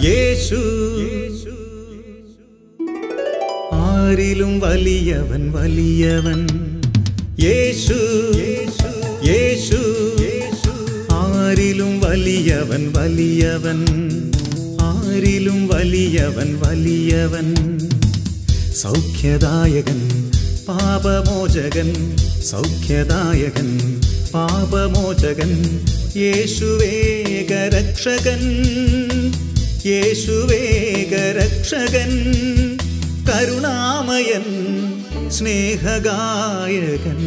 യേശു ആരിലും വലിയവൻ വലിയവൻ. യേശു യേശു ആരിലും വലിയവൻ വലിയവൻ. ആരിലും വലിയവൻ വലിയവൻ. സൗഖ്യദായകൻ പാപമോചകൻ. സൗഖ്യദായകൻ പാപമോചകൻ. യേശുവേകരക്ഷകൻ. യേശുവേകരക്ഷകൻ. കരുണാമയൻ സ്നേഹഗായകൻ.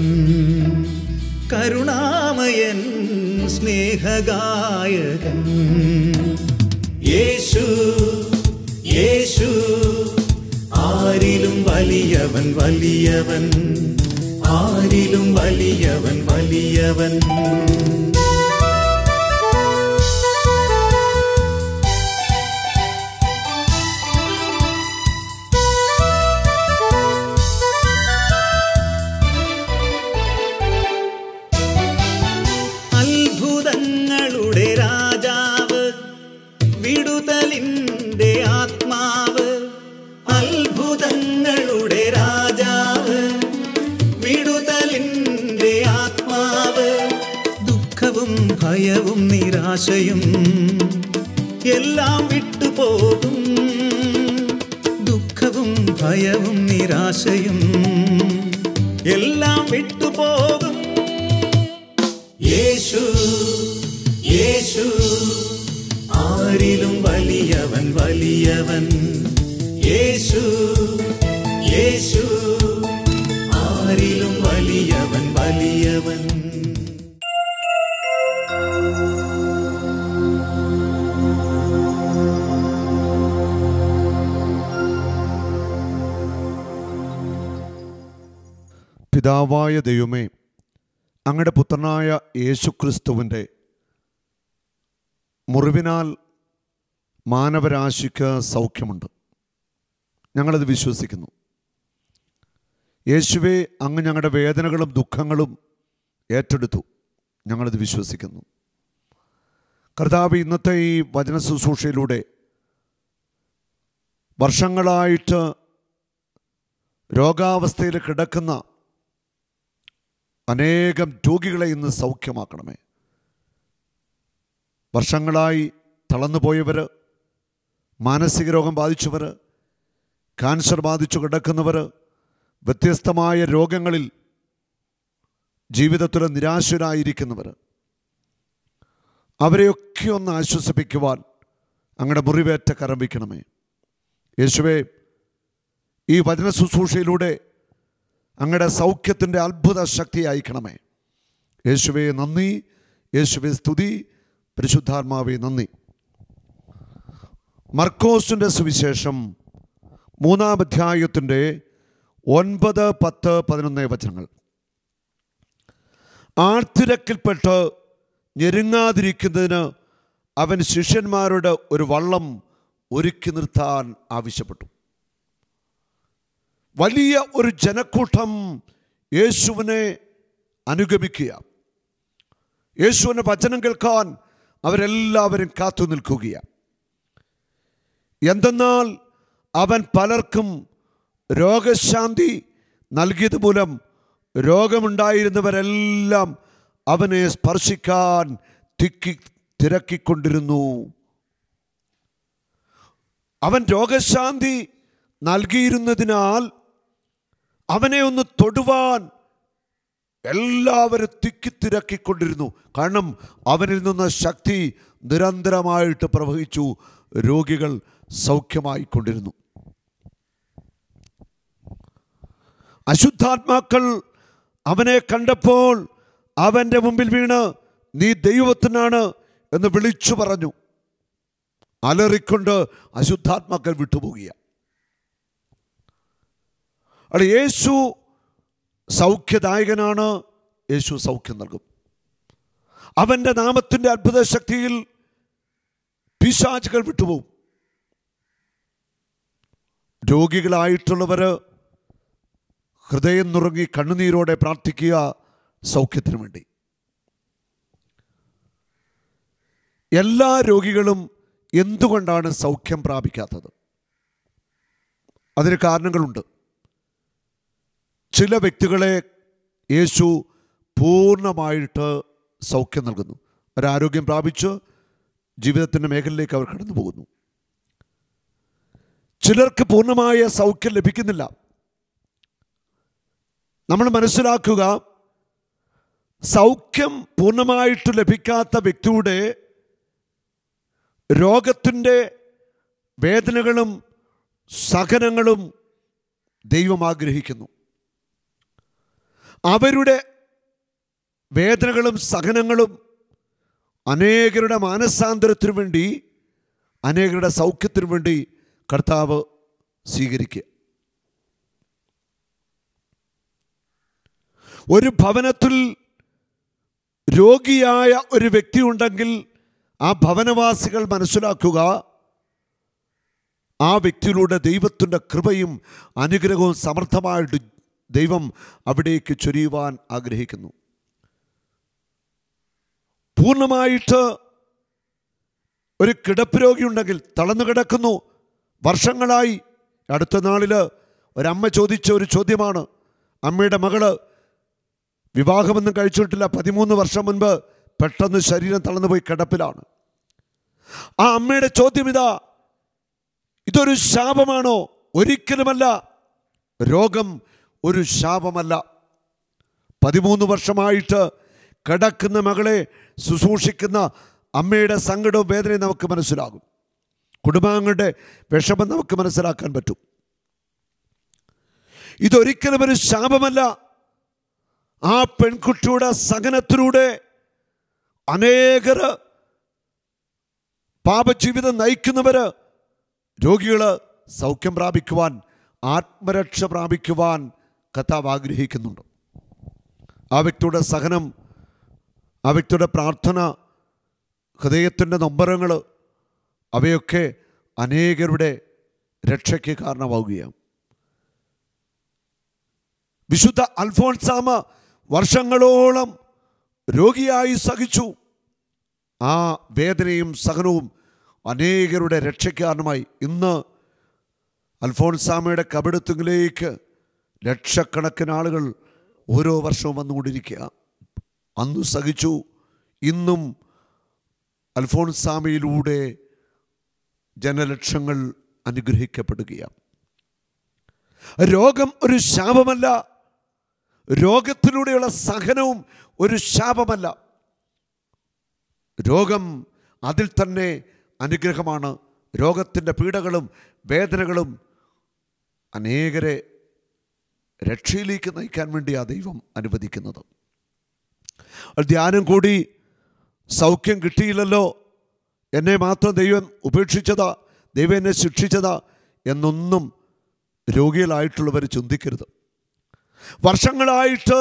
കരുണാമയൻ സ്നേഹഗായകൻ. യേശു യേശു ആരിലും വലിയവൻ വലിയവൻ. ആരിലും വലിയവൻ വലിയവൻ. അത്ഭുതങ്ങളുടെ രാജാവ്, വിടുതലിൻ്റെ ആത്മാവ്. അത്ഭുതങ്ങളുടെ രാജാവ്, വിടുതലിൻ്റെ ആത്മാവ്. ദുഃഖവും ഭയവും നിരാശയും എല്ലാം വിട്ടുപോകും. ദുഃഖവും ഭയവും നിരാശയും എല്ലാം വിട്ടുപോകും. യേശു യേശു ആരിലും വലിയവൻ വലിയവൻ. യേശു യേശു ആരിലും വലിയവൻ വലിയവൻ. പിതാവായ ദൈവമേ, അങ്ങയുടെ പുത്രനായ യേശുക്രിസ്തുവിൻ്റെ മുറിവിനാൽ മാനവരാശിക്ക് സൗഖ്യമുണ്ട്. ഞങ്ങളത് വിശ്വസിക്കുന്നു. യേശുവേ, അങ്ങ് ഞങ്ങളുടെ വേദനകളും ദുഃഖങ്ങളും ഏറ്റെടുത്തു. ഞങ്ങളത് വിശ്വസിക്കുന്നു. കർത്താവ്, ഇന്നത്തെ ഈ വചന ശുശ്രൂഷയിലൂടെ വർഷങ്ങളായിട്ട് രോഗാവസ്ഥയിൽ കിടക്കുന്ന അനേകം രോഗികളെ ഇന്ന് സൗഖ്യമാക്കണമേ. വർഷങ്ങളായി തളർന്നുപോയവർ, മാനസിക രോഗം ബാധിച്ചവർ, ക്യാൻസർ ബാധിച്ചു കിടക്കുന്നവർ, വ്യത്യസ്തമായ രോഗങ്ങളിൽ ജീവിതത്തിൽ നിരാശരായിരിക്കുന്നവർ, അവരെയൊക്കെ ഒന്ന് ആശ്വസിപ്പിക്കുവാൻ അങ്ങയുടെ മുറിവേറ്റ കരം വയ്ക്കണമേ. യേശുവേ, ഈ വചന ശുശ്രൂഷയിലൂടെ അങ്ങയുടെ സൗഖ്യത്തിൻ്റെ അത്ഭുത ശക്തി അയക്കണമേ. യേശുവേ നന്ദി, യേശുവേ സ്തുതി, പരിശുദ്ധാത്മാവേ നന്ദി. മർക്കോസിൻ്റെ സുവിശേഷം 3-ാം അധ്യായത്തിൻ്റെ 9, 10, 11 വചനങ്ങൾ. ആർത്തിരക്കിൽപ്പെട്ട് ഞെരുങ്ങാതിരിക്കുന്നതിന് അവൻ ശിഷ്യന്മാരോട് ഒരു വള്ളം ഒരുക്കി നിർത്താൻ ആവശ്യപ്പെട്ടു. വലിയ ഒരു ജനക്കൂട്ടം യേശുവിനെ അനുഗമിക്കുക. യേശുവിൻ്റെ വചനം കേൾക്കാൻ അവരെല്ലാവരും കാത്തു നിൽക്കുകയാണ്. എന്തെന്നാൽ അവൻ പലർക്കും രോഗശാന്തി നൽകിയത് മൂലം രോഗമുണ്ടായിരുന്നവരെല്ലാം അവനെ സ്പർശിക്കാൻ തിരക്കിക്കൊണ്ടിരുന്നു. അവൻ രോഗശാന്തി നൽകിയിരുന്നതിനാൽ അവനെ ഒന്ന് തൊടുവാൻ എല്ലാവരും തിരക്കിക്കൊണ്ടിരുന്നു. കാരണം അവനിൽ നിന്ന് ശക്തി നിരന്തരമായിട്ട് പ്രവഹിച്ചു. രോഗികൾ സൗഖ്യമായിക്കൊണ്ടിരുന്നു. അശുദ്ധാത്മാക്കൾ അവനെ കണ്ടപ്പോൾ അവൻ്റെ മുമ്പിൽ വീണ് നീ ദൈവത്തിനാണ് എന്ന് വിളിച്ചു പറഞ്ഞു. അലറിക്കൊണ്ട് അശുദ്ധാത്മാക്കൾ വിട്ടുപോകുക. അവിടെ യേശു സൗഖ്യദായകനാണ്. യേശു സൗഖ്യം നൽകും. അവൻ്റെ നാമത്തിൻ്റെ അത്ഭുത ശക്തിയിൽ പിശാചുകൾ വിട്ടുപോകും. രോഗികളായിട്ടുള്ളവർ ഹൃദയം നുറുങ്ങി കണ്ണുനീരോടെ പ്രാർത്ഥിക്കുക സൗഖ്യത്തിനു വേണ്ടി. എല്ലാ രോഗികളും എന്തുകൊണ്ടാണ് സൗഖ്യം പ്രാപിക്കാത്തത്? അതിന് കാരണങ്ങളുണ്ട്. ചില വ്യക്തികളെ യേശു പൂർണ്ണമായിട്ട് സൗഖ്യം നൽകുന്നു. ഒരാരോഗ്യം പ്രാപിച്ച് ജീവിതത്തിൻ്റെ മേഖലയിലേക്ക് അവർ കടന്നു പോകുന്നു. ചിലർക്ക് പൂർണ്ണമായ സൗഖ്യം ലഭിക്കുന്നില്ല. നമ്മൾ മനസ്സിലാക്കുക, സൗഖ്യം പൂർണ്ണമായിട്ട് ലഭിക്കാത്ത വ്യക്തിയുടെ രോഗത്തിൻ്റെ വേദനകളും സഹനങ്ങളും ദൈവം ആഗ്രഹിക്കുന്നു. അവരുടെ വേദനകളും സഹനങ്ങളും അനേകരുടെ മാനസാന്തരത്തിനു വേണ്ടി, അനേകരുടെ സൗഖ്യത്തിനു വേണ്ടി കർത്താവ് സ്വീകരിക്കുക. ഒരു ഭവനത്തിൽ രോഗിയായ ഒരു വ്യക്തി ഉണ്ടെങ്കിൽ ആ ഭവനവാസികൾ മനസ്സിലാക്കുക, ആ വ്യക്തിയിലൂടെ ദൈവത്തിൻ്റെ കൃപയും അനുഗ്രഹവും സമർത്ഥമായിട്ട് ദൈവം അവിടേക്ക് ചൊരിയുവാൻ ആഗ്രഹിക്കുന്നു. പൂർണ്ണമായിട്ട് ഒരു കിടപ്പ് രോഗിയുണ്ടെങ്കിൽ, തളർന്നു കിടക്കുന്നു, വർഷങ്ങളായി. അടുത്ത നാളിൽ ഒരമ്മ ചോദിച്ച ഒരു ചോദ്യമാണ്. അമ്മയുടെ മകള് വിവാഹമൊന്നും കഴിച്ചിട്ടില്ല, 13 വർഷം മുൻപ് പെട്ടെന്ന് ശരീരം തളർന്നുപോയി കിടപ്പിലാണ്. ആ അമ്മയുടെ ചോദ്യം ഇതാ, ഇതൊരു ശാപമാണോ? ഒരിക്കലുമല്ല. രോഗം ഒരു ശാപമല്ല. 13 വർഷമായിട്ട് കിടക്കുന്ന മകളെ ശുശ്രൂഷിക്കുന്ന അമ്മയുടെ സങ്കടവും വേദനയും നമുക്ക് മനസ്സിലാകും. കുടുംബാംഗങ്ങളുടെ വിഷമം നമുക്ക് മനസ്സിലാക്കാൻ പറ്റും. ഇതൊരിക്കലും ഒരു ശാപമല്ല. ആ പെൺകുട്ടിയുടെ സഹനത്തിലൂടെ അനേകർ പാപജീവിതം നയിക്കുന്നവര്, രോഗികൾ സൗഖ്യം പ്രാപിക്കുവാൻ, ആത്മരക്ഷ പ്രാപിക്കുവാൻ കർത്താവ് ആഗ്രഹിക്കുന്നുണ്ട്. ആ വ്യക്തിയുടെ സഹനം, ആ വ്യക്തിയുടെ പ്രാർത്ഥന, ഹൃദയത്തിൻ്റെ നൊമ്പരങ്ങൾ, അവയൊക്കെ അനേകരുടെ രക്ഷയ്ക്ക് കാരണമാവുകയാണ്. വിശുദ്ധ അൽഫോൻസാമ വർഷങ്ങളോളം രോഗിയായി സഹിച്ചു. ആ വേദനയും സഹനവും അനേകരുടെ രക്ഷയ്ക്ക് കാരണമായി. ഇന്ന് അൽഫോൻസാമയുടെ കബറിടത്തിലേക്ക് ലക്ഷക്കണക്കിന് ആളുകൾ ഓരോ വർഷവും വന്നുകൊണ്ടിരിക്കുക. അന്ന് സഹിച്ചു, ഇന്നും അൽഫോൻസാമയിലൂടെ ജനലക്ഷങ്ങൾ അനുഗ്രഹിക്കപ്പെടുകയാണ്. രോഗം ഒരു ശാപമല്ല. രോഗത്തിലൂടെയുള്ള സഹനവും ഒരു ശാപമല്ല. രോഗം അതിൽ തന്നെ അനുഗ്രഹമാണ്. രോഗത്തിൻ്റെ പീഡകളും വേദനകളും അനേകരെ രക്ഷയിലേക്ക് നയിക്കാൻ വേണ്ടിയാണ് ദൈവം അനുവദിക്കുന്നത്. ധ്യാനം കൂടി സൗഖ്യം കിട്ടിയില്ലല്ലോ, എന്നെ മാത്രം ദൈവം ഉപേക്ഷിച്ചതാ, ദൈവം എന്നെ ശിക്ഷിച്ചതാ എന്നൊന്നും രോഗികളായിട്ടുള്ളവർ ചിന്തിക്കരുത്. വർഷങ്ങളായിട്ട്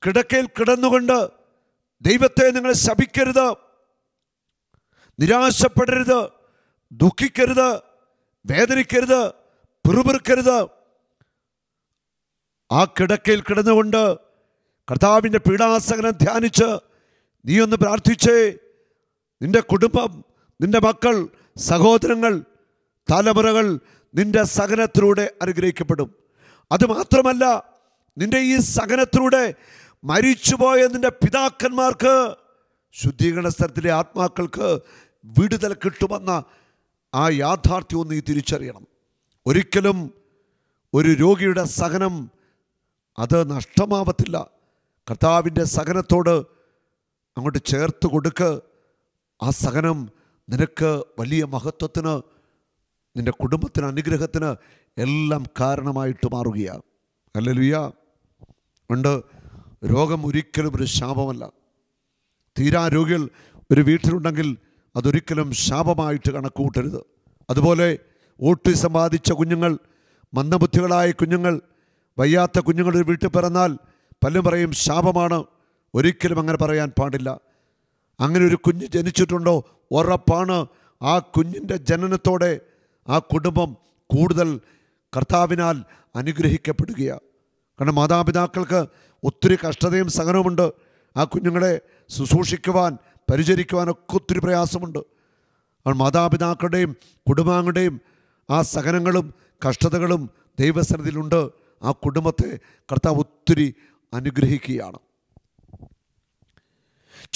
കിടക്കയിൽ കിടന്നുകൊണ്ട് ദൈവത്തെ നിങ്ങൾ ശപിക്കരുത്, നിരാശപ്പെടരുത്, ദുഃഖിക്കരുത്, വേദനിക്കരുത്, പിറുപിറുക്കരുത്. ആ കിടക്കയിൽ കിടന്നുകൊണ്ട് കർത്താവിൻ്റെ പീഡാസഹനം ധ്യാനിച്ച് നീ ഒന്ന് പ്രാർത്ഥിച്ചേ. നിന്റെ കുടുംബം, നിന്റെ മക്കൾ, സഹോദരങ്ങൾ, തലമുറകൾ നിന്റെ സഹനത്തിലൂടെ അനുഗ്രഹിക്കപ്പെടും. അതുമാത്രമല്ല, നിന്റെ ഈ സഹനത്തിലൂടെ മരിച്ചുപോയ നിന്റെ പിതാക്കന്മാർക്ക്, ശുദ്ധീകരണ സ്ഥലത്തിലെ ആത്മാക്കൾക്ക് വിടുതൽ കിട്ടുമെന്ന ആ യാഥാർത്ഥ്യവും നീ തിരിച്ചറിയണം. ഒരിക്കലും ഒരു രോഗിയുടെ സഹനം അത് നഷ്ടമാവത്തില്ല. കർത്താവിൻ്റെ സഹനത്തോട് അങ്ങോട്ട് ചേർത്ത് കൊടുക്ക്. ആ സഹനം നിനക്ക് വലിയ മഹത്വത്തിന്, നിൻ്റെ കുടുംബത്തിന് അനുഗ്രഹത്തിന് എല്ലാം കാരണമായിട്ട് മാറുകയാണ്. ഹല്ലേലൂയ. ഉണ്ട്, രോഗം ഒരിക്കലും ഒരു ശാപമല്ല. തീരാ രോഗികൾ ഒരു വീട്ടിലുണ്ടെങ്കിൽ അതൊരിക്കലും ശാപമായിട്ട് കണക്കുകൂട്ടരുത്. അതുപോലെ ഓട്ടിസം ബാധിച്ച കുഞ്ഞുങ്ങൾ, മന്ദബുദ്ധികളായ കുഞ്ഞുങ്ങൾ, വയ്യാത്ത കുഞ്ഞുങ്ങൾ ഒരു വീട്ടിൽ പിറന്നാൽ പലരും പറയും ശാപമാണ്. ഒരിക്കലും അങ്ങനെ പറയാൻ പാടില്ല. അങ്ങനെ ഒരു കുഞ്ഞ് ജനിച്ചിട്ടുണ്ടോ, ഉറപ്പാണ് ആ കുഞ്ഞിൻ്റെ ജനനത്തോടെ ആ കുടുംബം കൂടുതൽ കർത്താവിനാൽ അനുഗ്രഹിക്കപ്പെടുകയാണ്. കാരണം മാതാപിതാക്കൾക്ക് ഒത്തിരി കഷ്ടതയും സഹനവുമുണ്ട്. ആ കുഞ്ഞുങ്ങളെ ശുശ്രൂഷിക്കുവാൻ, പരിചരിക്കുവാനൊക്കെ ഒത്തിരി പ്രയാസമുണ്ട്. അവൻ മാതാപിതാക്കളുടെയും കുടുംബാംഗങ്ങളുടെയും ആ സഹനങ്ങളും കഷ്ടതകളും ദൈവസന്നിധിയിലുണ്ട്. ആ കുടുംബത്തെ കർത്താവ് ഒത്തിരി അനുഗ്രഹിക്കുകയാണ്.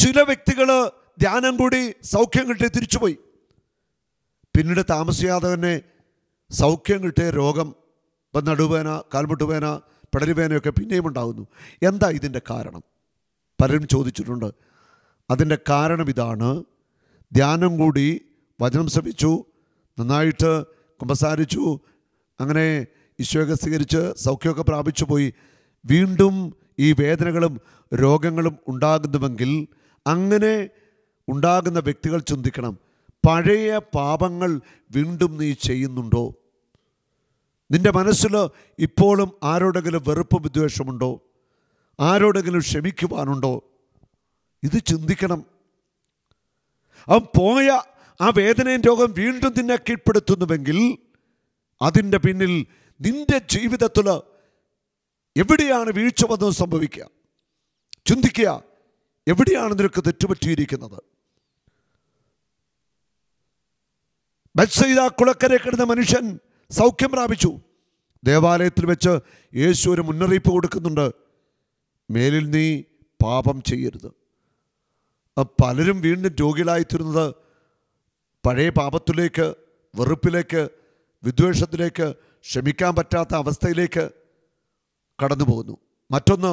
ചില വ്യക്തികൾ ധ്യാനം കൂടി സൗഖ്യം കിട്ടി തിരിച്ചുപോയി. പിന്നീട് താമസിയാതെ തന്നെ സൗഖ്യം കിട്ടിയ രോഗം, ഇപ്പം നടുവേന, കാൽമുട്ടുവേന, പിടലുവേനയൊക്കെ പിന്നെയും ഉണ്ടാകുന്നു. എന്താ ഇതിൻ്റെ കാരണം? പലരും ചോദിച്ചിട്ടുണ്ട്. അതിൻ്റെ കാരണം ഇതാണ്: ധ്യാനം കൂടി, വചനം ശ്രമിച്ചു, നന്നായിട്ട് കുമ്പസാരിച്ചു, അങ്ങനെ ഈശോയെ സ്വീകരിച്ച് സൗഖ്യമൊക്കെ പ്രാപിച്ചു പോയി. വീണ്ടും ഈ വേദനകളും രോഗങ്ങളും ഉണ്ടാകുന്നുവെങ്കിൽ അങ്ങനെ ഉണ്ടാകുന്ന വ്യക്തികൾ ചിന്തിക്കണം, പഴയ പാപങ്ങൾ വീണ്ടും നീ ചെയ്യുന്നുണ്ടോ? നിൻ്റെ മനസ്സിൽ ഇപ്പോഴും ആരോടെങ്കിലും വെറുപ്പും വിദ്വേഷമുണ്ടോ? ആരോടെങ്കിലും ക്ഷമിക്കുവാനുണ്ടോ? ഇത് ചിന്തിക്കണം. അവൻ പോയ ആ വേദനയും രോഗം വീണ്ടും നിന്നെ കീഴ്പ്പെടുത്തുന്നുവെങ്കിൽ അതിൻ്റെ പിന്നിൽ നിൻ്റെ ജീവിതത്തിൽ എവിടെയാണ് വീഴ്ച വന്നത് സംഭവിക്കുക? ചിന്തിക്കുക, എവിടെയാണ് നിനക്ക് തെറ്റുപറ്റിയിരിക്കുന്നത്? ബത്സയിദ കുളക്കരെ കിടന്ന മനുഷ്യൻ സൗഖ്യം പ്രാപിച്ചു. ദേവാലയത്തിൽ വെച്ച് യേശു ഒരു മുന്നറിയിപ്പ് കൊടുക്കുന്നുണ്ട്: മേലിൽ നീ പാപം ചെയ്യരുത്. പലരും വീണ്ടും രോഗികളായിത്തീരുന്നത് പഴയ പാപത്തിലേക്ക്, വെറുപ്പിലേക്ക്, വിദ്വേഷത്തിലേക്ക്, ക്ഷമിക്കാൻ പറ്റാത്ത അവസ്ഥയിലേക്ക് കടന്നു പോകുന്നു. മറ്റൊന്ന്,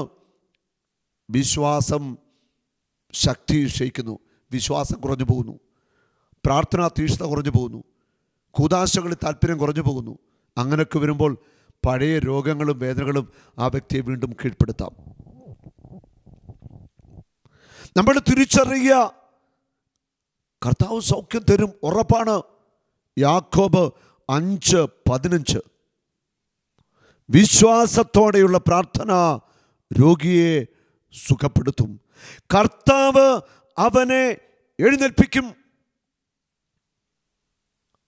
വിശ്വാസം ശക്തി ക്ഷയിക്കുന്നു. വിശ്വാസം കുറഞ്ഞു പോകുന്നു. പ്രാർത്ഥനാ തീഷ്ണത കുറഞ്ഞു പോകുന്നു. കൂദാശകളിൽ താല്പര്യം കുറഞ്ഞു പോകുന്നു. അങ്ങനെയൊക്കെ വരുമ്പോൾ പഴയ രോഗങ്ങളും വേദനകളും ആ വ്യക്തിയെ വീണ്ടും കീഴ്പ്പെടുത്താം. നമ്മൾ തിരിച്ചറിയുക, കർത്താവ് സൗഖ്യം തരും, ഉറപ്പാണ്. യാക്കോബ് 5:15 വിശ്വാസത്തോടെയുള്ള പ്രാർത്ഥന രോഗിയെ സുഖപ്പെടുത്തും. കർത്താവ് അവനെ എഴുന്നേൽപ്പിക്കും.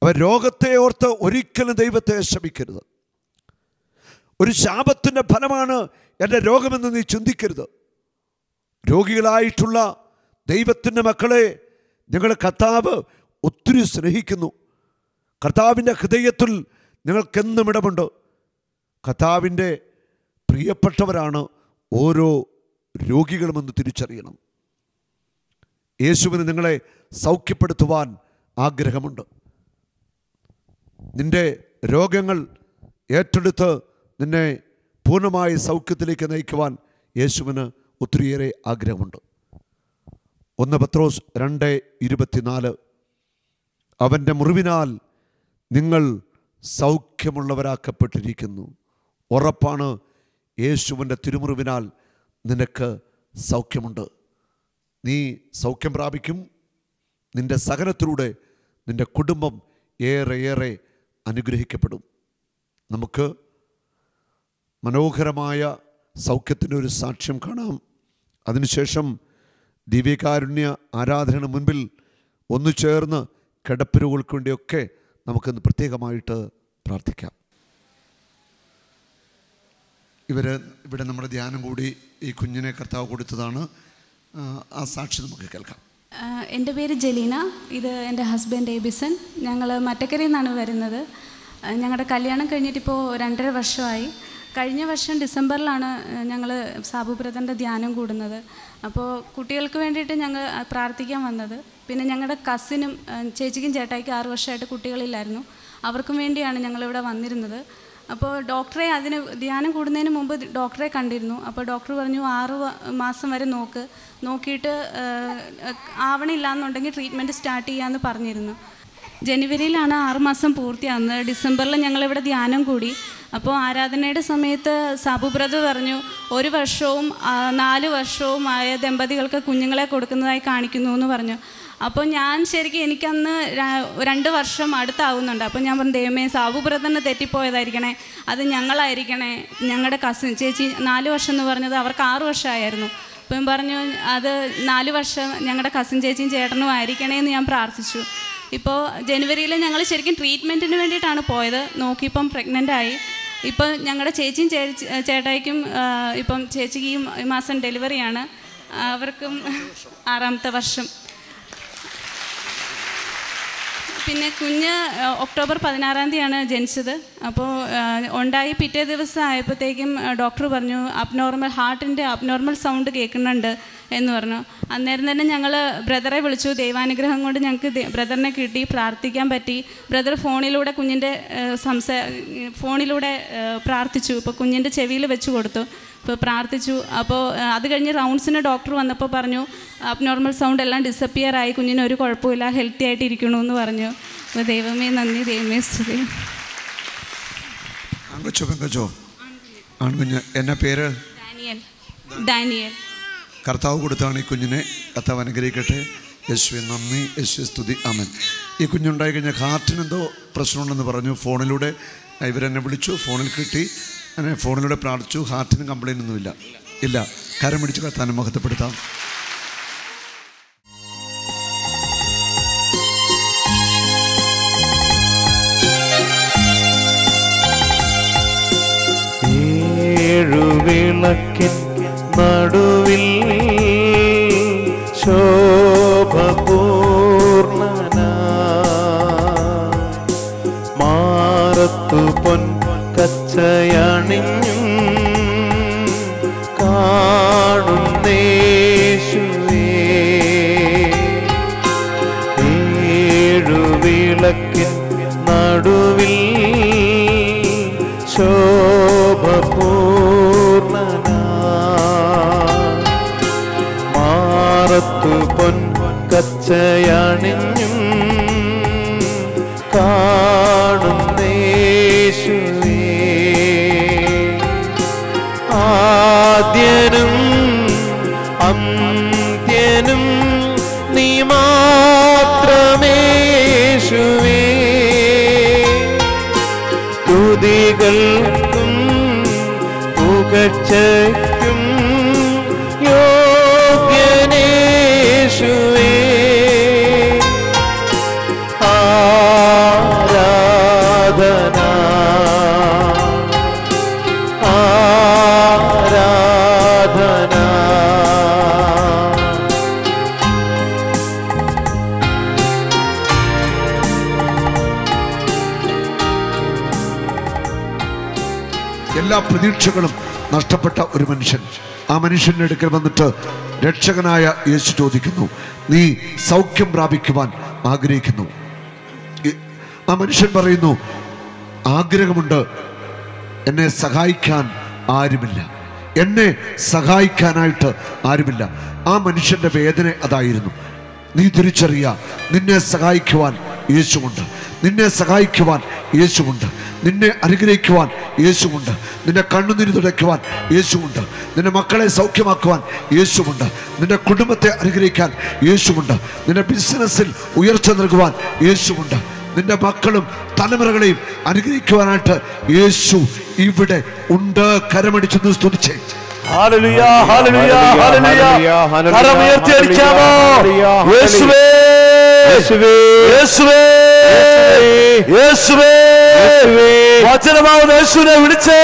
അവൻ രോഗത്തെ ഓർത്ത് ഒരിക്കലും ദൈവത്തെ ശപിക്കരുത്. ഒരു ശാപത്തിൻ്റെ ഫലമാണ് എൻ്റെ രോഗമെന്ന് നീ ചിന്തിക്കരുത്. രോഗികളായിട്ടുള്ള ദൈവത്തിൻ്റെ മക്കളെ ഞങ്ങൾ കർത്താവ് ഒത്തിരി സ്നേഹിക്കുന്നു. കർത്താവിൻ്റെ ഹൃദയത്തിൽ ഞങ്ങൾക്കെന്നും ഇടമുണ്ട്. കർത്താവിൻ്റെ പ്രിയപ്പെട്ടവരാണ് ഓരോ രോഗികളുമെന്ന് തിരിച്ചറിയണം. യേശുവിന് നിങ്ങളെ സൗഖ്യപ്പെടുത്തുവാൻ ആഗ്രഹമുണ്ട്. നിൻ്റെ രോഗങ്ങൾ ഏറ്റെടുത്ത് നിന്നെ പൂർണ്ണമായി സൗഖ്യത്തിലേക്ക് നയിക്കുവാൻ യേശുവിന് ഒത്തിരിയേറെ ആഗ്രഹമുണ്ട്. 1 പത്രോസ് 2:24 അവൻ്റെ മുറിവിനാൽ നിങ്ങൾ സൗഖ്യമുള്ളവരാക്കപ്പെട്ടിരിക്കുന്നു. ഉറപ്പാണ്, യേശുവിൻ്റെ തിരുമുറിവിനാൽ നിനക്ക് സൗഖ്യമുണ്ട്. നീ സൗഖ്യം പ്രാപിക്കും. നിൻ്റെ സഹനത്തിലൂടെ നിൻ്റെ കുടുംബം ഏറെ അനുഗ്രഹിക്കപ്പെടും. നമുക്ക് മനോഹരമായ സൗഖ്യത്തിൻ്റെ ഒരു സാക്ഷ്യം കാണാം. അതിനുശേഷം ദിവ്യകാരുണ്യ ആരാധനയുടെ മുൻപിൽ ഒന്നു ചേർന്ന് കിടപ്പിരോഗങ്ങൾക്ക് വേണ്ടിയൊക്കെ നമുക്കിന്ന് പ്രത്യേകമായിട്ട് പ്രാർത്ഥിക്കാം. ഇവിടെ നമ്മുടെ ധ്യാനം കൂടി ഈ കുഞ്ഞിനെ കർത്താവ് കൊടുത്തതാണ്. ആ സാക്ഷി നമുക്ക് കേൾക്കാം. എൻ്റെ പേര് ജലീന, ഇത് എൻ്റെ ഹസ്ബൻഡ് എബിസൺ. ഞങ്ങൾ മറ്റക്കരയിൽ നിന്നാണ് വരുന്നത്. ഞങ്ങളുടെ കല്യാണം കഴിഞ്ഞിട്ടിപ്പോൾ 2.5 വർഷമായി. കഴിഞ്ഞ വർഷം ഡിസംബറിലാണ് ഞങ്ങൾ സാബു ബ്രദറിൻ്റെ ധ്യാനം കൂടുന്നത്. അപ്പോൾ കുട്ടികൾക്ക് വേണ്ടിയിട്ട് ഞങ്ങൾ പ്രാർത്ഥിക്കാൻ വന്നത്. പിന്നെ ഞങ്ങളുടെ കസിനും ചേച്ചിക്കും ചേട്ടായിക്കും 6 വർഷമായിട്ട് കുട്ടികളില്ലായിരുന്നു. അവർക്കും വേണ്ടിയാണ് ഞങ്ങളിവിടെ വന്നിരുന്നത്. അപ്പോൾ ഡോക്ടറെ അതിന് ധ്യാനം കൂടുന്നതിന് മുമ്പ് ഡോക്ടറെ കണ്ടിരുന്നു. അപ്പോൾ ഡോക്ടർ പറഞ്ഞു 6 മാസം വരെ നോക്കിയിട്ട് ആവണില്ല എന്നുണ്ടെങ്കിൽ ട്രീറ്റ്മെൻറ്റ് സ്റ്റാർട്ട് ചെയ്യാമെന്ന് പറഞ്ഞിരുന്നു. ജനുവരിയിലാണ് 6 മാസം പൂർത്തിയാകുന്നത്. ഡിസംബറിൽ ഞങ്ങളിവിടെ ധ്യാനം കൂടി. അപ്പോൾ ആരാധനയുടെ സമയത്ത് സാബു ബ്രദർ പറഞ്ഞു 1 വർഷവും 4 വർഷവും ആയ ദമ്പതികൾക്ക് കുഞ്ഞുങ്ങളെ കൊടുക്കുന്നതായി കാണിക്കുന്നു എന്ന് പറഞ്ഞു. അപ്പോൾ ഞാൻ ശരിക്കും എനിക്കന്ന് 2 വർഷം അടുത്താവുന്നുണ്ട്. അപ്പോൾ ഞാൻ പറഞ്ഞു, ദൈവമേ, സാബു ബ്രദറിന് തെറ്റിപ്പോയതായിരിക്കണേ, അത് ഞങ്ങളായിരിക്കണേ. ഞങ്ങളുടെ കസിൻ ചേച്ചി 4 വർഷം എന്ന് പറഞ്ഞത് അവർക്ക് 6 വർഷമായിരുന്നു. അപ്പം പറഞ്ഞു അത് 4 വർഷം ഞങ്ങളുടെ കസിൻ ചേച്ചിയും ചേട്ടനും ആയിരിക്കണേ എന്ന് ഞാൻ പ്രാർത്ഥിച്ചു. ഇപ്പോൾ ജനുവരിയിൽ ഞങ്ങൾ ശരിക്കും ട്രീറ്റ്മെൻറ്റിന് വേണ്ടിയിട്ടാണ് പോയത്. നോക്കിയപ്പം പ്രഗ്നൻ്റായി. ഇപ്പം ഞങ്ങളുടെ ചേച്ചിയും ചേട്ടായിക്കും ഇപ്പം ചേച്ചിക്ക് ഈ മാസം ഡെലിവറിയാണ്. അവർക്കും 6ാമത്തെ വർഷം. പിന്നെ കുഞ്ഞ് ഒക്ടോബർ 16-ാം തീയതിയാണ് ജനിച്ചത്. അപ്പോൾ ഉണ്ടായി പിറ്റേ ദിവസം ആയപ്പോഴത്തേക്കും ഡോക്ടർ പറഞ്ഞു ഹാർട്ടിൻ്റെ അബ്നോർമൽ സൗണ്ട് കേൾക്കുന്നുണ്ട് എന്ന് പറഞ്ഞു. അന്നേരം തന്നെ ഞങ്ങൾ ബ്രദറെ വിളിച്ചു. ദൈവാനുഗ്രഹം കൊണ്ട് ഞങ്ങൾക്ക് ബ്രദറിനെ കിട്ടി, പ്രാർത്ഥിക്കാൻ പറ്റി. ബ്രദർ ഫോണിലൂടെ ഫോണിലൂടെ പ്രാർത്ഥിച്ചു. ഇപ്പോൾ കുഞ്ഞിൻ്റെ ചെവിയിൽ വെച്ച് കൊടുത്തു. ഇപ്പോൾ പ്രാർത്ഥിച്ചു. അപ്പോൾ അത് കഴിഞ്ഞ് റൗണ്ട്സിന് ഡോക്ടർ വന്നപ്പോൾ പറഞ്ഞു അബ്നോർമൽ സൗണ്ട് എല്ലാം ഡിസപ്പിയർ ആയി, കുഞ്ഞിന് ഒരു കുഴപ്പമില്ല, ഹെൽത്തി ആയിട്ട് ഇരിക്കണമെന്ന് പറഞ്ഞു. അപ്പോൾ ദൈവമേ നന്ദി, ദൈവമേ സ്തുതി. ആൺകുഞ്ഞ് എന്നാ പേര്? ഡാനിയൽ. കർത്താവ് കൊടുത്താണ് ഈ കുഞ്ഞിനെ. കർത്താവ് അനുഗ്രഹിക്കട്ടെ. യേശുവേ നന്ദി, യേശുവേ സ്തുതി, ആമേൻ. ഈ കുഞ്ഞുണ്ടായി കഴിഞ്ഞാൽ ഹാർട്ടിനെന്തോ പ്രശ്നമുണ്ടെന്ന് പറഞ്ഞു. ഫോണിലൂടെ ഇവരെന്നെ വിളിച്ചു, ഫോണിൽ കിട്ടി, അങ്ങനെ ഫോണിലൂടെ പ്രാർത്ഥിച്ചു. ഹാർട്ടിന് കംപ്ലൈൻ്റ് ഒന്നുമില്ല. ഇല്ല, കരം പിടിച്ച് കർത്താവിനെ മഹത്വപ്പെടുത്താം. ഏഴുവിളക്കിൻ നടുവിൽ ശോഭപൂർണന മാറത്തു പൊൻ കച്ചയണിഞ്ഞും കാണുന്നേശുവേ ഏഴുവിളക്കിൻ നടുവിൽ ശോഭപൂർണന മാറത്തു പൊൻ കച്ചയണിഞ്ഞും കാണുന്നേശുവേ ആദ്യനും അന്ത്യനും നീ മാത്രമേശുവേ സ്തുതികൾക്കും പുകഴ്ചയ്ക്കും യോഗ്യനേശുവേ ആരാധന ആരാധന എല്ലാ പ്രതീക്ഷകളും നഷ്ടപ്പെട്ട ഒരു മനുഷ്യൻ ആ മനുഷ്യൻ്റെ അടുക്കൽ വന്നിട്ട് രക്ഷകനായ യേശു ചോദിക്കുന്നു, നീ സൗഖ്യം പ്രാപിക്കുവാൻ ആഗ്രഹിക്കുന്നു? ആ മനുഷ്യൻ പറയുന്നു, ആഗ്രഹമുണ്ട്, എന്നെ സഹായിക്കാൻ ആരുമില്ല, എന്നെ സഹായിക്കാനായിട്ട് ആരുമില്ല. ആ മനുഷ്യൻ്റെ വേദന അതായിരുന്നു. നീ തിരിച്ചറിയുക, നിന്നെ സഹായിക്കുവാൻ യേശുവുണ്ട്, നിന്നെ സഹായിക്കുവാൻ യേശുവുണ്ട്, നിന്നെ അനുഗ്രഹിക്കുവാൻ യേശുവുണ്ട്, നിന്നെ കണ്ണുനീര് തുടയ്ക്കുവാൻ യേശുവുണ്ട്, നിന്റെ മക്കളെ സൗഖ്യമാക്കുവാൻ യേശുവുണ്ട്, നിന്റെ കുടുംബത്തെ അനുഗ്രഹിക്കാൻ യേശുവുണ്ട്, നിന്റെ ബിസിനസ്സിൽ ഉയർച്ച നൽകുവാൻ യേശുവുണ്ട്, നിന്റെ മക്കളും തലമുറകളെയും അനുഗ്രഹിക്കുവാനായിട്ട് യേശു ഇവിടെ ഉണ്ട്. കരമടിച്ചൊന്ന് സ്തുതിച്ചേ. Hallelujah, hallelujah, hallelujah. കരം ഉയർത്തി അടിക്കാമോ? യേശുവേ, യേശുവേ, യേശുവേ, യേശുവേ, വചനമാവുന്ന യേശുവിനെ വിളിച്ചേ.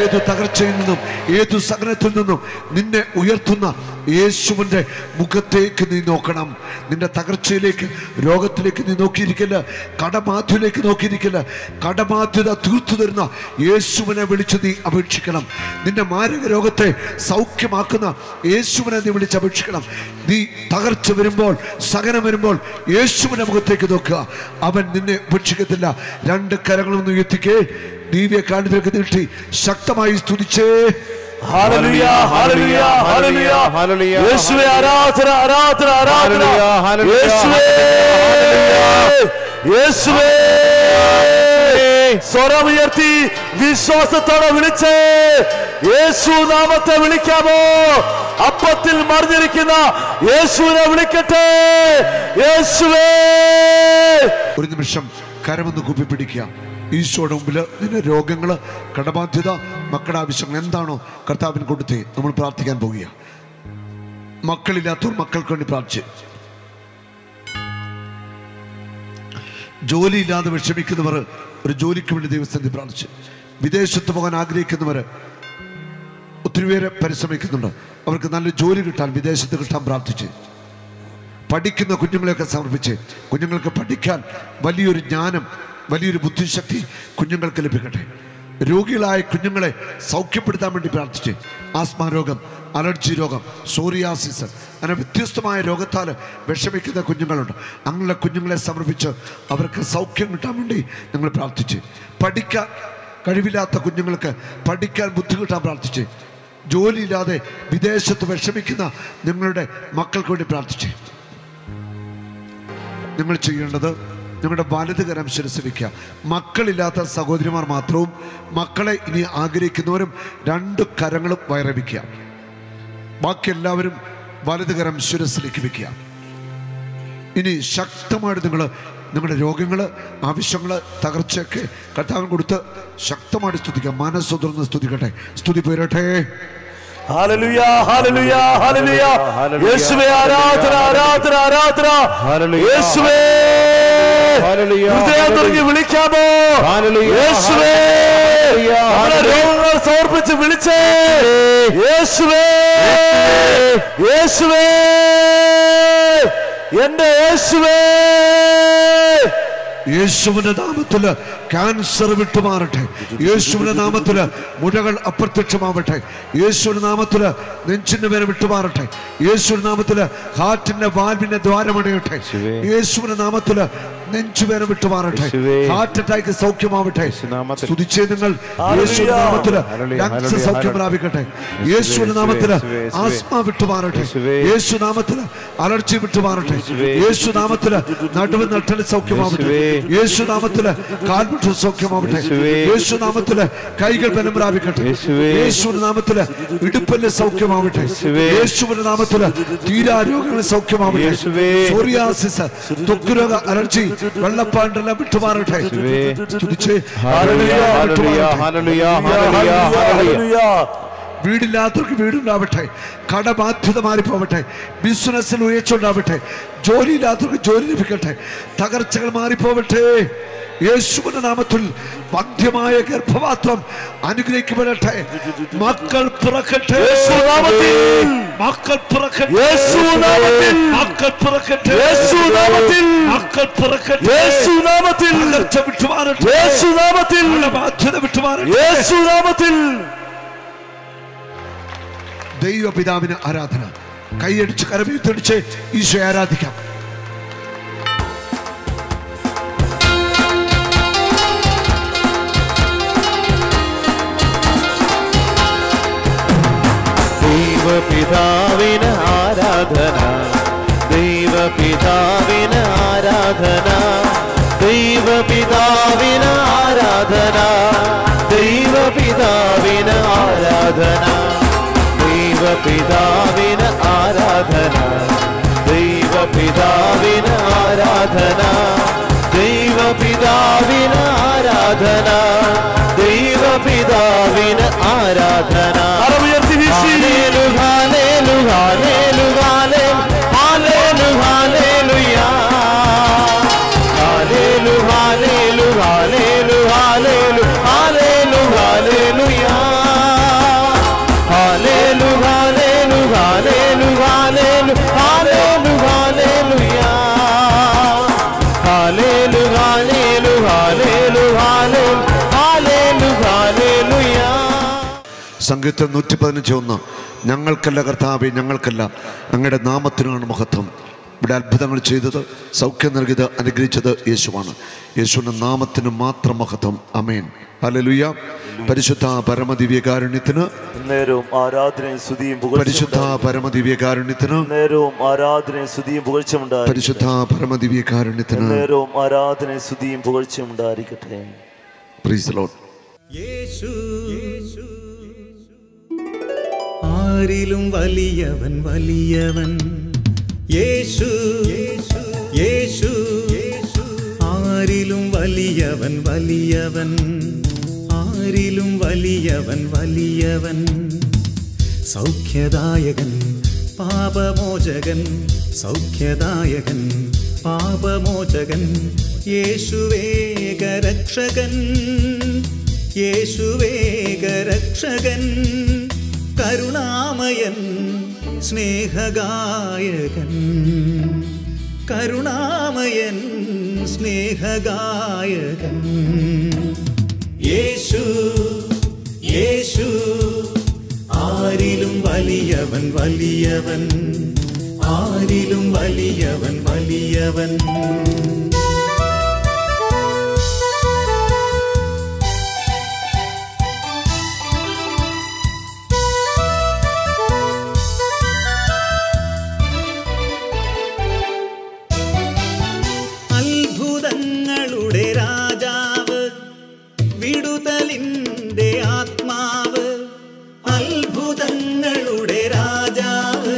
ഏതു തകർച്ചയിൽ നിന്നും ഏതു സഹനത്തിൽ നിന്നും നിന്നെ ഉയർത്തുന്ന യേശുവിൻ്റെ മുഖത്തേക്ക് നീ നോക്കണം. നിന്റെ തകർച്ചയിലേക്ക്, രോഗത്തിലേക്ക് നീ നോക്കിയിരിക്കില്ല, കടബാധ്യതയിലേക്ക് നോക്കിയിരിക്കില്ല. കടബാധ്യത തീർത്തു തരുന്ന യേശുവിനെ വിളിച്ച് നീ അപേക്ഷിക്കണം. നിന്റെ മാരക രോഗത്തെ സൗഖ്യമാക്കുന്ന യേശുവിനെ നീ വിളിച്ച് അപേക്ഷിക്കണം. നീ തകർച്ച വരുമ്പോൾ, സഹനം വരുമ്പോൾ യേശുവിന്റെ മുഖത്തേക്ക് നോക്കുക. അവൻ നിന്നെ ഉപേക്ഷിക്കത്തില്ല. രണ്ട് കരങ്ങളൊന്നും ഉയർത്തിക്കേ, ദിവ്യ കാണിലേക്ക് നീട്ടി ശക്തമായി സ്തുതിച്ചേ. Hallelujah, hallelujah, hallelujah, hallelujah. യേശുവേ ആരാധന, ആരാധന, ആരാധന. യേശുവേ, യേശുവേ, സ്വരമുയർത്തി വിശ്വാസത്തോടെ വിളിച്ചേ. യേശു നാമത്തെ വിളിക്കാമോ? അപ്പത്തിൽ മറിഞ്ഞിരിക്കുന്ന യേശുവിനെ വിളിക്കട്ടെ. യേശുവേ. ഒരു നിമിഷം കരമൊന്ന് കൂപ്പിപ്പിടിക്കുക. ഈശോയുടെ മുമ്പിൽ നിന്റെ രോഗങ്ങൾ, കടബാധ്യത, മക്കളുടെ ആവശ്യങ്ങൾ എന്താണോ കർത്താവിന് കൊടുത്തേ നമ്മൾ പ്രാർത്ഥിക്കാൻ പോകുക. മക്കളില്ലാത്തവർ മക്കൾക്ക് വേണ്ടി പ്രാർത്ഥിച്ച്, ജോലിയില്ലാതെ വിഷമിക്കുന്നവർ ഒരു ജോലിക്ക് വേണ്ടി ദൈവസ്ഥിതി പ്രാർത്ഥിച്ച്, വിദേശത്ത് പോകാൻ ആഗ്രഹിക്കുന്നവർ ഒത്തിരി പേരെ പരിശ്രമിക്കുന്നുണ്ട്, അവർക്ക് നല്ല ജോലി കിട്ടാൻ, വിദേശത്ത് കിട്ടാൻ പ്രാർത്ഥിച്ച്, പഠിക്കുന്ന കുഞ്ഞുങ്ങളെയൊക്കെ സമർപ്പിച്ച് കുഞ്ഞുങ്ങൾക്ക് പഠിക്കാൻ വലിയൊരു ജ്ഞാനം, വലിയൊരു ബുദ്ധിശക്തി കുഞ്ഞുങ്ങൾക്ക് ലഭിക്കട്ടെ. രോഗികളായ കുഞ്ഞുങ്ങളെ സൗഖ്യപ്പെടുത്താൻ വേണ്ടി പ്രാർത്ഥിച്ച് ആസ്മ രോഗം, അലർജി രോഗം, സോറിയാസിസ്, അങ്ങനെ വ്യത്യസ്തമായ രോഗത്താൽ വിഷമിക്കുന്ന കുഞ്ഞുങ്ങളുണ്ട്. അങ്ങനെയുള്ള കുഞ്ഞുങ്ങളെ സമർപ്പിച്ച് അവർക്ക് സൗഖ്യം കിട്ടാൻ വേണ്ടി ഞങ്ങൾ പ്രാർത്ഥിച്ച് പഠിക്കാൻ കഴിവില്ലാത്ത കുഞ്ഞുങ്ങൾക്ക് പഠിക്കാൻ ബുദ്ധിമുട്ടാൻ പ്രാർത്ഥിച്ച് ജോലിയില്ലാതെ വിദേശത്ത് വിഷമിക്കുന്ന നിങ്ങളുടെ മക്കൾക്ക് വേണ്ടി പ്രാർത്ഥിച്ച് നിങ്ങൾ ചെയ്യേണ്ടത് നിങ്ങളുടെ വലത് കരം ശിരസിൽ വയ്ക്കുക. മക്കളില്ലാത്ത സഹോദരിമാർ മാത്രവും മക്കളെ ഇനി ആഗ്രഹിക്കുന്നവരും 2 കരങ്ങളും വയറവിക്കുക. ബാക്കി എല്ലാവരും വലത് കരം ശിരസിലേക്ക് വയ്ക്കുക. ഇനി ശക്തമായിട്ട് നിങ്ങളുടെ രോഗങ്ങൾ, ആവശ്യങ്ങൾ, തകർച്ചയൊക്കെ കർത്താവിന് കൊടുത്ത് ശക്തമായിട്ട് സ്തുതിക്കുക. മനസ്സ് തുറന്ന് സ്തുതിക്കട്ടെ. സ്തുതി പോരട്ടെ. Hallelujah, hallelujah, hallelujah. യേശുവേ ആരാധന, ആരാധന, ആരാധന. യേശുവേ ഹൃദയം തുറന്ന് വിളിക്കാമോ? യേശുവേ രോഗങ്ങൾ സമർപ്പിച്ച് വിളിച്ചേ. യേശുവേ, യേശുവേ, എന്റെ യേശുവേ. യേശുവിന്റെ നാമത്തില് ക്യാൻസർ വിട്ടുമാറട്ടെ. യേശുവിന്റെ നാമത്തില് മുഴകൾ അപ്രത്യക്ഷമാവട്ടെ. യേശുവിന്റെ നാമത്തില് നെഞ്ചിന്റെ വേദന വിട്ടുമാറട്ടെ. യേശുവിന്റെ നാമത്തില് ഹാർട്ടിന്റെ വാൽവിന്റെ ദ്വാരമടയട്ടെ. യേശുവിന്റെ നാമത്തില് നെഞ്ചുവേദന വിട്ടുമാറട്ടെ. Heart attack സൗഖ്യമാവട്ടെ. സ്തുതിച്ചേ നിങ്ങൾ. യേശുവിന്റെ നാമത്തില് ലങ്സ് സൗഖ്യം പ്രാപിക്കട്ടെ. യേശുവിന്റെ നാമത്തില് ആസ്മ വിട്ടുമാറട്ടെ. യേശു നാമത്തില് അലർജി വിട്ടുമാറട്ടെ. യേശു നാമത്തില് നടുവ് നട്ടല് സൗഖ്യമാവട്ടെ. യേശു നാമത്തില് കാൽമുട്ട് സൗഖ്യമാവട്ടെ. യേശു നാമത്തില് കൈകൾ ബലം പ്രാപിക്കട്ടെ. യേശുവിന്റെ നാമത്തില് ഇടുപ്പല് സൗഖ്യമാവട്ടെ. യേശുവിന്റെ നാമത്തില് തീരാരോഗങ്ങൾ സൗഖ്യമാവട്ടെ. സോറിയാസിസ്, ത്വക്ക് അലർജി, വെള്ളപ്പാണ്ടെല്ലാം വിട്ടുമാറട്ടെ. വീടില്ലാത്തവർക്ക് വീടുണ്ടാവട്ടെ. കടബാധ്യത മാറിപ്പോവട്ടെ. ബിസിനസ്സിൽ ഉയർച്ച ഉണ്ടാവട്ടെ. ജോലിയില്ലാത്തവർക്ക് ജോലി ലഭിക്കട്ടെ. തകർച്ചകൾ മാറിപ്പോവട്ടെ. യേശുവിന്റെ നാമത്തിൽ വന്ധ്യമായ ഗർഭപാത്രം അനുഗ്രഹിക്കപ്പെടട്ടെ. മക്കൾ പിറക്കട്ടെ. മക്കൾ പിറക്കട്ടെ. മക്കൾ പിറക്കട്ടെ. മക്കൾ പിറക്കട്ടെ. തകർച്ച വിട്ടുമാറട്ടെ. ബാധ്യത വിട്ടുമാറട്ടെ. ദൈവപിതാവിന് ആരാധന. കൈയടിച്ച് കരമീത്തടിച്ച് ഈശോയെ ആരാധിക്കാം. ദൈവപിതാവിന് ആരാധന, ദൈവപിതാവിന് ആരാധന, ദൈവപിതാവിന് ആരാധന, ദൈവപിതാവിന് ആരാധന, ദൈവപിതാവിന് ആരാധന, ദൈവപിതാവിന് ആരാധന, ദൈവപിതാവിന് ആരാധന, ദൈവപിതാവിന് ആരാധന. സങ്കീർത്തനം 115:1 ഞങ്ങൾക്കല്ല കർത്താവേ, ഞങ്ങൾക്കല്ല, അങ്ങയുടെ നാമത്തിനാണ് മഹത്വം. ഇവിടെ അത്ഭുതങ്ങൾ ചെയ്തത്, സൗഖ്യം നൽകിയത്, അനുഗ്രഹിച്ചത് യേശുവാണ്. യേശുവിന്റെ നാമത്തിന് മാത്രം മഹത്വം. ആമേൻ. ഹല്ലേലൂയ. പരിശുദ്ധ പരമദിവ്യകാരുണ്യത്തിന് നേരവും ആരാധനയും സ്തുതിയും പുകഴ്ചയും. പരിശുദ്ധ പരമദിവ്യകാരുണ്യത്തിന് നേരവും ആരാധനയും സ്തുതിയും പുകഴ്ചയും ഉണ്ടായിരിക്കട്ടെ. പരിശുദ്ധ പരമദിവ്യകാരുണ്യത്തിന് നേരവും ആരാധനയും സ്തുതിയും പുകഴ്ചയും ഉണ്ടായിരിക്കട്ടെ. Praise the Lord. യേശു ആരിലും വലിയവൻ, വലിയവൻ യേശു, യേശു ആരിലും വലിയവൻ, വലിയവൻ ആരിലും വലിയവൻ, വലിയവൻ സൗഖ്യദായകൻ, പാപമോചകൻ, സൗഖ്യദായകൻ, പാപമോചകൻ, യേശുവേകരക്ഷകൻ, യേശുവേകരക്ഷകൻ, കരുണാമയൻ, സ്നേഹഗായകൻ, കരുണാമയൻ സ്നേഹഗായകൻ. യേശു യേശു ആരിലും വലിയവൻ വലിയവൻ, ആരിലും വലിയവൻ വലിയവൻ. അത്ഭുതങ്ങളുടെ രാജാവ്, വിടുതലിൻ്റെ ആത്മാവ്. അത്ഭുതങ്ങളുടെ രാജാവ്,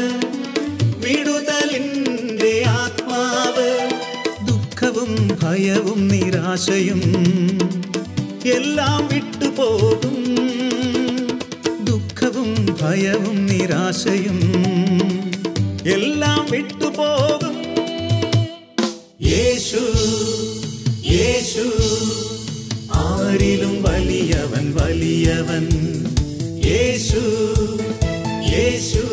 വിടുതലിൻ്റെ ആത്മാവ്. ദുഃഖവും ഭയവും നിരാശയും എല്ലാം വിട്ടുപോകും. ദുഃഖവും ഭയവും നിരാശയും എല്ലാം വിട്ടുപോകും. യേശു യേശു ആരിലും വലിയവൻ വലിയവൻ. യേശു യേശു